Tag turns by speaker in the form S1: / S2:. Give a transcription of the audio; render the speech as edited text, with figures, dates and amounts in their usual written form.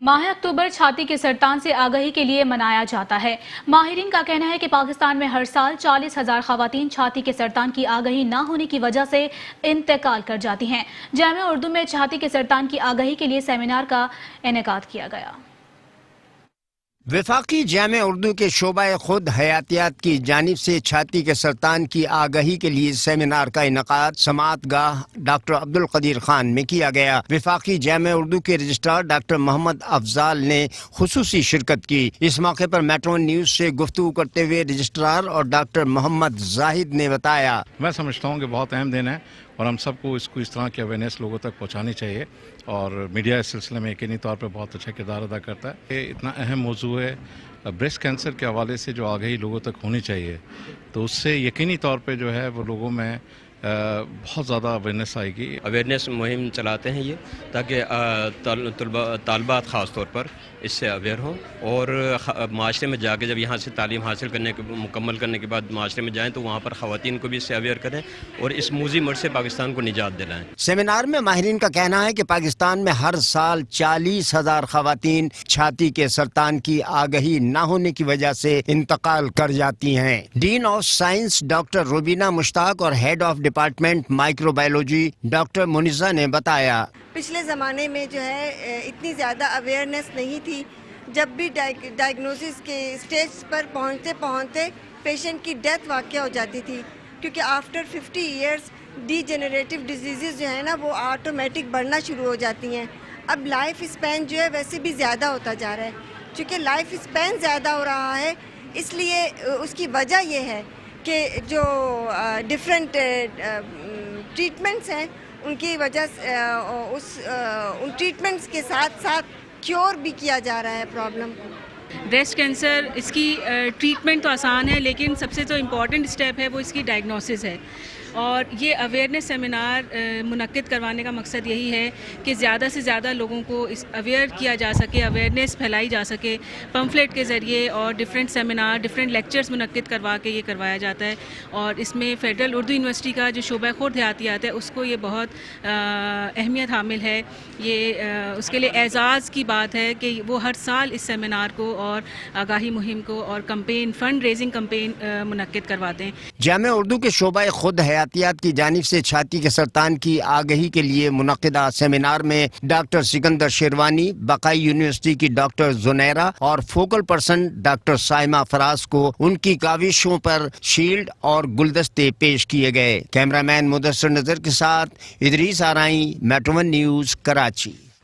S1: माह अक्टूबर छाती के सरतान से आगाही के लिए मनाया जाता है। माहिरीन का कहना है कि पाकिस्तान में हर साल 40,000 खवातीन छाती के सरतान की आगाही न होने की वजह से इंतकाल कर जाती हैं। जामिया उर्दू में छाती के सरतान की आगाही के लिए सेमिनार का इनेकाद किया गया।
S2: वफाकी जामिया उर्दू के शोबा खुद हयातियात की जानिब से छाती के सरतान की आगाही के लिए सेमिनार का इनकाद समाअत गाह डॉक्टर अब्दुल कदीर खान में किया गया। वफाकी जामिया उर्दू के रजिस्ट्रार डॉक्टर मोहम्मद अफजाल ने खुसूसी शिरकत की। इस मौके पर मेट्रो न्यूज से गुफ्तगू करते हुए रजिस्ट्रार और डॉक्टर मोहम्मद जाहिद ने बताया,
S3: मैं समझता हूँ कि बहुत अहम दिन है और हम सबको इसको इस तरह की अवेयरनेस लोगों तक पहुँचानी चाहिए और मीडिया इस सिलसिले में यकीनी तौर पर बहुत अच्छा किरदार अदा करता है। ये इतना अहम मौजू है ब्रेस्ट कैंसर के हवाले से जो आगाही लोगों तक होनी चाहिए, तो उससे यकीनी तौर पे जो है वो लोगों में बहुत ज़्यादा अवेयरनेस आएगी।
S4: अवेयरनेस मुहिम चलाते हैं ये ताकि तालबात ख़ास तौर पर इससे अवेयर हों और माशरे में जाके जब यहाँ से तालीम हासिल मुकम्मल करने के बाद माशरे में जाएँ तो वहाँ पर ख़वातीन को भी इससे अवेयर करें और इस मूजी मर्ज से पाकिस्तान को निजात दिलाएँ।
S2: सेमिनार में माहिरीन का कहना है कि पाकिस्तान में हर साल 40,000 खवातीन छाती के सरतान की आगाही न होने की वजह से इंतकाल कर जाती हैं। Dean of science doctor Rubina Mushtaq और head of department microbiology doctor Muniza ने बताया,
S5: पिछले ज़माने में जो है इतनी ज़्यादा अवेयरनेस नहीं थी। जब भी डायग्नोसिस के स्टेज पर पहुंचते पहुंचते पेशेंट की डेथ वाक़या हो जाती थी, क्योंकि आफ्टर 50 इयर्स डीजेनरेटिव डिजीज़ जो है ना वो ऑटोमेटिक बढ़ना शुरू हो जाती हैं। अब लाइफ स्पैन जो है वैसे भी ज़्यादा होता जा रहा है। चूँकि लाइफ स्पैन ज़्यादा हो रहा है इसलिए उसकी वजह ये है कि जो डिफरेंट ट्रीटमेंट्स हैं उनकी वजह से उन ट्रीटमेंट्स के साथ साथ क्योर भी किया जा रहा है प्रॉब्लम को।
S6: ब्रेस्ट कैंसर इसकी ट्रीटमेंट तो आसान है, लेकिन सबसे जो इम्पॉर्टेंट स्टेप है वो इसकी डायग्नोसिस है और ये अवेयरनेस सेमिनार मुनक्किद करवाने का मकसद यही है कि ज़्यादा से ज़्यादा लोगों को इस अवेयर किया जा सके, अवेयरनेस फैलाई जा सके। पम्फलेट के ज़रिए और डिफरेंट सेमिनार, डिफरेंट लेक्चर्स मुनक्किद करवा के ये करवाया जाता है और इसमें फ़ेडरल उर्दू यूनिवर्सिटी का जो शोबा खुद हयातियात है उसको ये बहुत अहमियत हामिल है। ये उसके लिए एज़ाज़ की बात है कि वो हर साल इस सेमिनार को और आगाही मुहिम को और कंपेन फंड रेजिंग कंपेन मुनक्किद करवाते हैं।
S2: जामिया उर्दू के शोबा खुद हयातियात की जानिब से छाती के सरतान की आगाही के लिए मुनक्किदा सेमिनार में डॉक्टर सिकंदर शेरवानी, बकाई यूनिवर्सिटी की डॉक्टर जुनैरा और focal person doctor Saima Faraz को उनकी काविशों पर शील्ड और गुलदस्ते पेश किए गए। कैमरामैन मुदस्सिर नजर के साथ Idrees Arain, metro one news, Karachi.